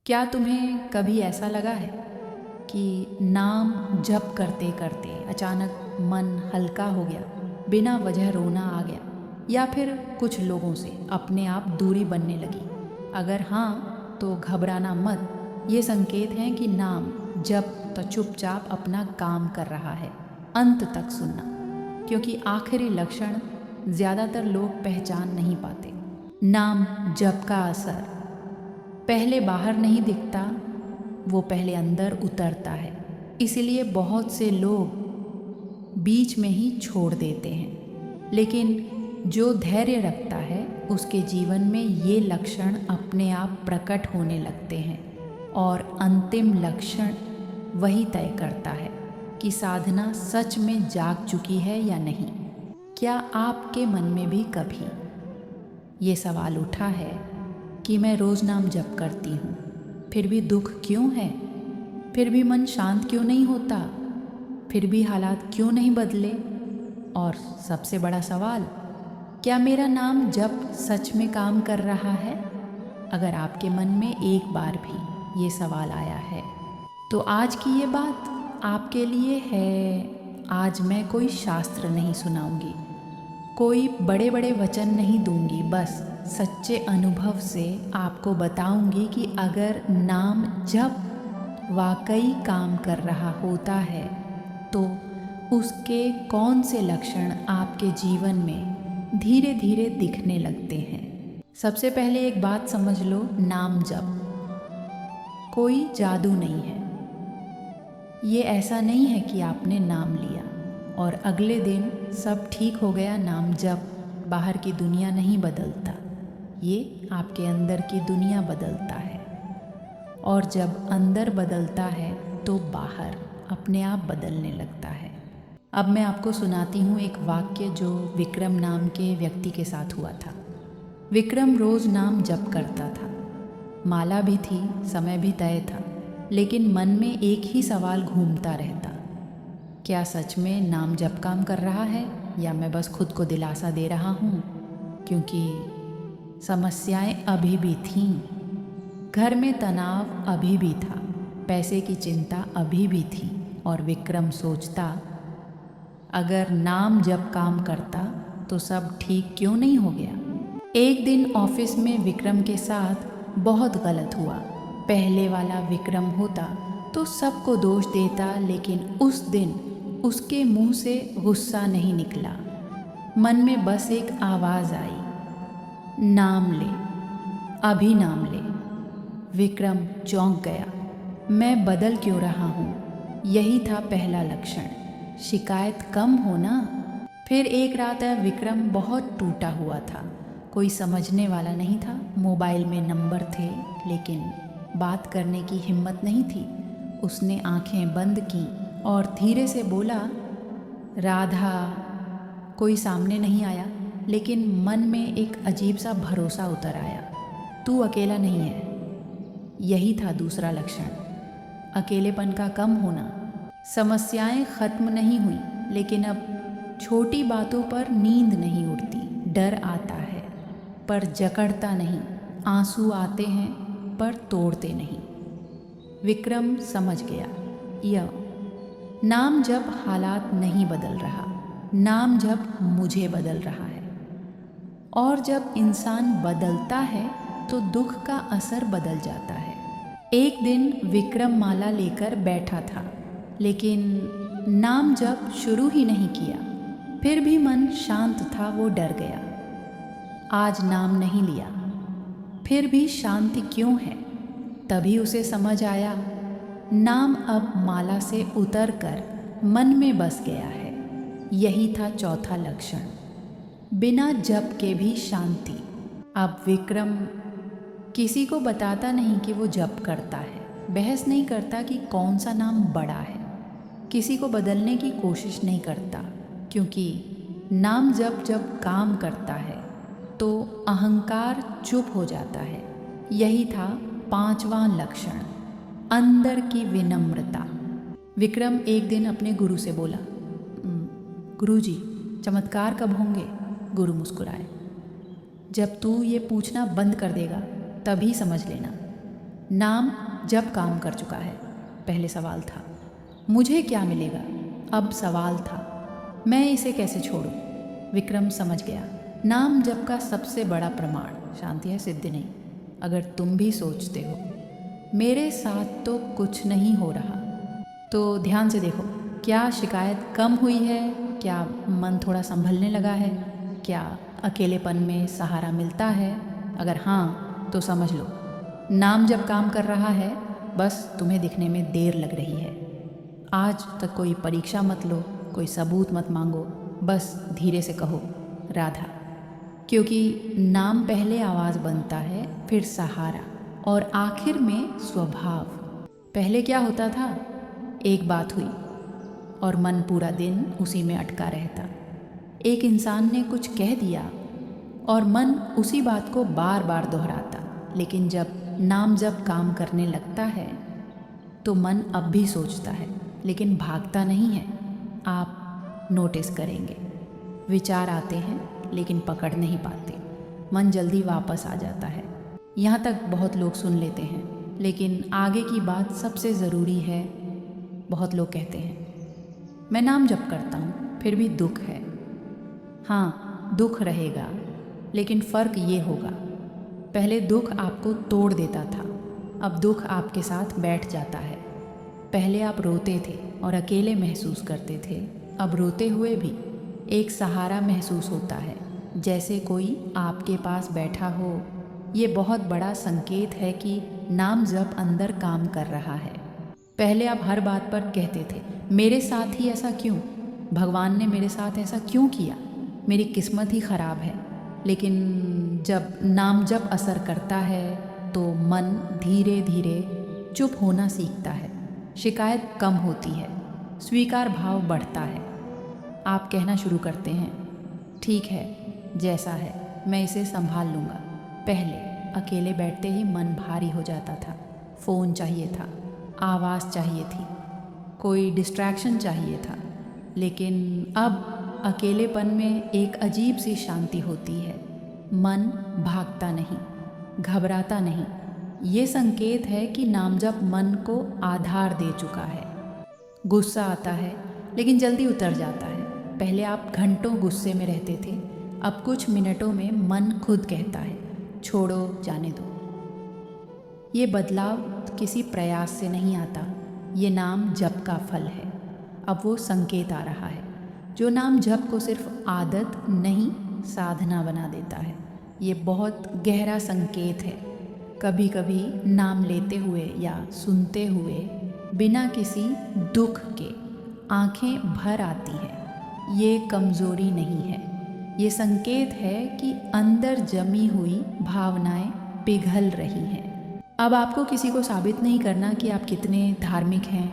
क्या तुम्हें कभी ऐसा लगा है कि नाम जप करते करते अचानक मन हल्का हो गया, बिना वजह रोना आ गया, या फिर कुछ लोगों से अपने आप दूरी बनने लगी? अगर हाँ तो घबराना मत, ये संकेत हैं कि नाम जप तो चुपचाप अपना काम कर रहा है। अंत तक सुनना, क्योंकि आखिरी लक्षण ज़्यादातर लोग पहचान नहीं पाते। नाम जप का असर पहले बाहर नहीं दिखता, वो पहले अंदर उतरता है। इसलिए बहुत से लोग बीच में ही छोड़ देते हैं, लेकिन जो धैर्य रखता है उसके जीवन में ये लक्षण अपने आप प्रकट होने लगते हैं, और अंतिम लक्षण वही तय करता है कि साधना सच में जाग चुकी है या नहीं। क्या आपके मन में भी कभी ये सवाल उठा है कि मैं रोज़ नाम जप करती हूँ, फिर भी दुख क्यों है? फिर भी मन शांत क्यों नहीं होता? फिर भी हालात क्यों नहीं बदले? और सबसे बड़ा सवाल, क्या मेरा नाम जप सच में काम कर रहा है? अगर आपके मन में एक बार भी ये सवाल आया है तो आज की ये बात आपके लिए है। आज मैं कोई शास्त्र नहीं सुनाऊंगी, कोई बड़े बड़े वचन नहीं दूंगी, बस सच्चे अनुभव से आपको बताऊंगी कि अगर नाम जप वाकई काम कर रहा होता है तो उसके कौन से लक्षण आपके जीवन में धीरे धीरे दिखने लगते हैं। सबसे पहले एक बात समझ लो, नाम जप कोई जादू नहीं है। ये ऐसा नहीं है कि आपने नाम लिया और अगले दिन सब ठीक हो गया। नाम जप बाहर की दुनिया नहीं बदलता, ये आपके अंदर की दुनिया बदलता है, और जब अंदर बदलता है तो बाहर अपने आप बदलने लगता है। अब मैं आपको सुनाती हूँ एक वाक्य जो विक्रम नाम के व्यक्ति के साथ हुआ था। विक्रम रोज़ नाम जप करता था, माला भी थी, समय भी तय था, लेकिन मन में एक ही सवाल घूमता रहता, क्या सच में नाम जप काम कर रहा है या मैं बस खुद को दिलासा दे रहा हूँ? क्योंकि समस्याएं अभी भी थीं, घर में तनाव अभी भी था, पैसे की चिंता अभी भी थी, और विक्रम सोचता, अगर नाम जप काम करता तो सब ठीक क्यों नहीं हो गया? एक दिन ऑफिस में विक्रम के साथ बहुत गलत हुआ। पहले वाला विक्रम होता तो सबको दोष देता, लेकिन उस दिन उसके मुंह से गुस्सा नहीं निकला। मन में बस एक आवाज़ आई, नाम ले, अभी नाम ले। विक्रम चौंक गया, मैं बदल क्यों रहा हूँ? यही था पहला लक्षण, शिकायत कम होना। फिर एक रात विक्रम बहुत टूटा हुआ था, कोई समझने वाला नहीं था। मोबाइल में नंबर थे, लेकिन बात करने की हिम्मत नहीं थी। उसने आंखें बंद की और धीरे से बोला, राधा। कोई सामने नहीं आया, लेकिन मन में एक अजीब सा भरोसा उतर आया, तू अकेला नहीं है। यही था दूसरा लक्षण, अकेलेपन का कम होना। समस्याएं खत्म नहीं हुई, लेकिन अब छोटी बातों पर नींद नहीं उड़ती। डर आता है पर जकड़ता नहीं, आंसू आते हैं पर तोड़ते नहीं। विक्रम समझ गया, यह नाम जप हालात नहीं बदल रहा, नाम जप मुझे बदल रहा है। और जब इंसान बदलता है तो दुख का असर बदल जाता है। एक दिन विक्रम माला लेकर बैठा था, लेकिन नाम जप शुरू ही नहीं किया। फिर भी मन शांत था, वो डर गया। आज नाम नहीं लिया, फिर भी शांति क्यों है? तभी उसे समझ आया, नाम अब माला से उतरकर मन में बस गया है। यही था चौथा लक्षण, बिना जप के भी शांति। अब विक्रम किसी को बताता नहीं कि वो जप करता है, बहस नहीं करता कि कौन सा नाम बड़ा है, किसी को बदलने की कोशिश नहीं करता, क्योंकि नाम जप जब काम करता है तो अहंकार चुप हो जाता है। यही था पांचवा लक्षण, अंदर की विनम्रता। विक्रम एक दिन अपने गुरु से बोला, गुरुजी, चमत्कार कब होंगे? गुरु मुस्कुराए, जब तू ये पूछना बंद कर देगा तभी समझ लेना। नाम जब काम कर चुका है, पहले सवाल था। मुझे क्या मिलेगा, अब सवाल था। मैं इसे कैसे छोड़ूं? विक्रम समझ गया। नाम जप का सबसे बड़ा प्रमाण शांति है, सिद्धि नहीं। अगर तुम भी सोचते हो मेरे साथ तो कुछ नहीं हो रहा, तो ध्यान से देखो। क्या शिकायत कम हुई है? क्या मन थोड़ा संभलने लगा है? क्या अकेलेपन में सहारा मिलता है? अगर हाँ, तो समझ लो नाम जब काम कर रहा है, बस तुम्हें दिखने में देर लग रही है। आज तक कोई परीक्षा मत लो, कोई सबूत मत मांगो, बस धीरे से कहो राधा। क्योंकि नाम पहले आवाज़ बनता है, फिर सहारा और आखिर में स्वभाव। पहले क्या होता था? एक बात हुई और मन पूरा दिन उसी में अटका रहता। एक इंसान ने कुछ कह दिया और मन उसी बात को बार बार दोहराता। लेकिन जब नाम जब काम करने लगता है तो मन अब भी सोचता है, लेकिन भागता नहीं है। आप नोटिस करेंगे, विचार आते हैं लेकिन पकड़ नहीं पाते। मन जल्दी वापस आ जाता है। यहाँ तक बहुत लोग सुन लेते हैं, लेकिन आगे की बात सबसे ज़रूरी है। बहुत लोग कहते हैं मैं नाम जप करता हूँ फिर भी दुख है। हाँ, दुख रहेगा, लेकिन फ़र्क ये होगा, पहले दुख आपको तोड़ देता था, अब दुख आपके साथ बैठ जाता है। पहले आप रोते थे और अकेले महसूस करते थे, अब रोते हुए भी एक सहारा महसूस होता है, जैसे कोई आपके पास बैठा हो। ये बहुत बड़ा संकेत है कि नाम जप अंदर काम कर रहा है। पहले आप हर बात पर कहते थे मेरे साथ ही ऐसा क्यों, भगवान ने मेरे साथ ऐसा क्यों किया, मेरी किस्मत ही ख़राब है। लेकिन जब नाम जप असर करता है तो मन धीरे धीरे चुप होना सीखता है, शिकायत कम होती है, स्वीकार भाव बढ़ता है। आप कहना शुरू करते हैं ठीक है, जैसा है मैं इसे संभाल लूँगा। पहले अकेले बैठते ही मन भारी हो जाता था। फ़ोन चाहिए था, आवाज़ चाहिए थी, कोई डिस्ट्रैक्शन चाहिए था। लेकिन अब अकेलेपन में एक अजीब सी शांति होती है। मन भागता नहीं, घबराता नहीं। ये संकेत है कि नामजप मन को आधार दे चुका है। गुस्सा आता है लेकिन जल्दी उतर जाता है। पहले आप घंटों गुस्से में रहते थे, अब कुछ मिनटों में मन खुद कहता है छोड़ो, जाने दो। ये बदलाव किसी प्रयास से नहीं आता, ये नाम जप का फल है। अब वो संकेत आ रहा है जो नाम जप को सिर्फ आदत नहीं, साधना बना देता है। ये बहुत गहरा संकेत है। कभी कभी नाम लेते हुए या सुनते हुए बिना किसी दुख के आंखें भर आती हैं। ये कमज़ोरी नहीं है, ये संकेत है कि अंदर जमी हुई भावनाएं पिघल रही हैं। अब आपको किसी को साबित नहीं करना कि आप कितने धार्मिक हैं,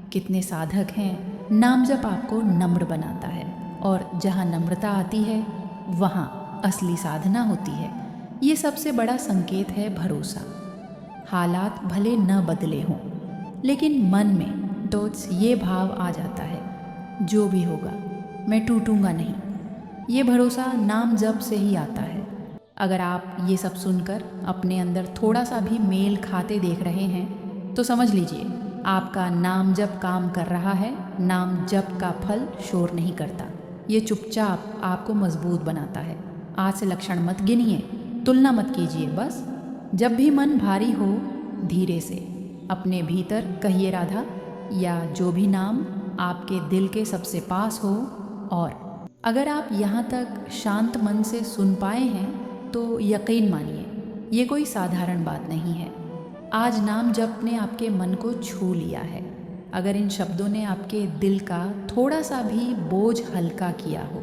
कितने साधक हैं। नाम जप आपको नम्र बनाता है, और जहाँ नम्रता आती है वहाँ असली साधना होती है। ये सबसे बड़ा संकेत है भरोसा। हालात भले न बदले हों, लेकिन मन में तो ये भाव आ जाता है जो भी होगा मैं टूटूंगा नहीं। ये भरोसा नाम जप से ही आता है। अगर आप ये सब सुनकर अपने अंदर थोड़ा सा भी मेल खाते देख रहे हैं तो समझ लीजिए आपका नाम जप काम कर रहा है। नाम जप का फल शोर नहीं करता, ये चुपचाप आपको मजबूत बनाता है। आज से लक्षण मत गिनिए, तुलना मत कीजिए। बस जब भी मन भारी हो धीरे से अपने भीतर कहिए राधा, या जो भी नाम आपके दिल के सबसे पास हो। और अगर आप यहाँ तक शांत मन से सुन पाए हैं तो यकीन मानिए ये कोई साधारण बात नहीं है। आज नाम जप ने आपके मन को छू लिया है। अगर इन शब्दों ने आपके दिल का थोड़ा सा भी बोझ हल्का किया हो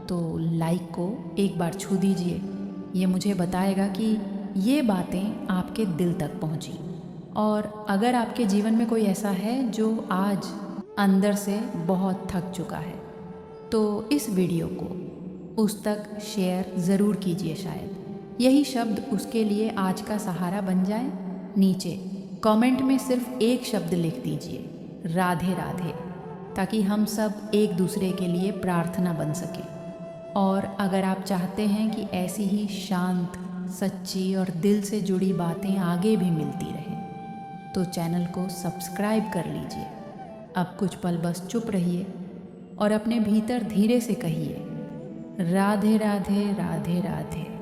तो लाइक को एक बार छू दीजिए। ये मुझे बताएगा कि ये बातें आपके दिल तक पहुंची। और अगर आपके जीवन में कोई ऐसा है जो आज अंदर से बहुत थक चुका है तो इस वीडियो को उस तक शेयर ज़रूर कीजिए। शायद यही शब्द उसके लिए आज का सहारा बन जाए। नीचे कमेंट में सिर्फ एक शब्द लिख दीजिए, राधे राधे, ताकि हम सब एक दूसरे के लिए प्रार्थना बन सके। और अगर आप चाहते हैं कि ऐसी ही शांत, सच्ची और दिल से जुड़ी बातें आगे भी मिलती रहें तो चैनल को सब्सक्राइब कर लीजिए। अब कुछ पल बस चुप रहिए और अपने भीतर धीरे से कहिए, राधे राधे राधे राधे।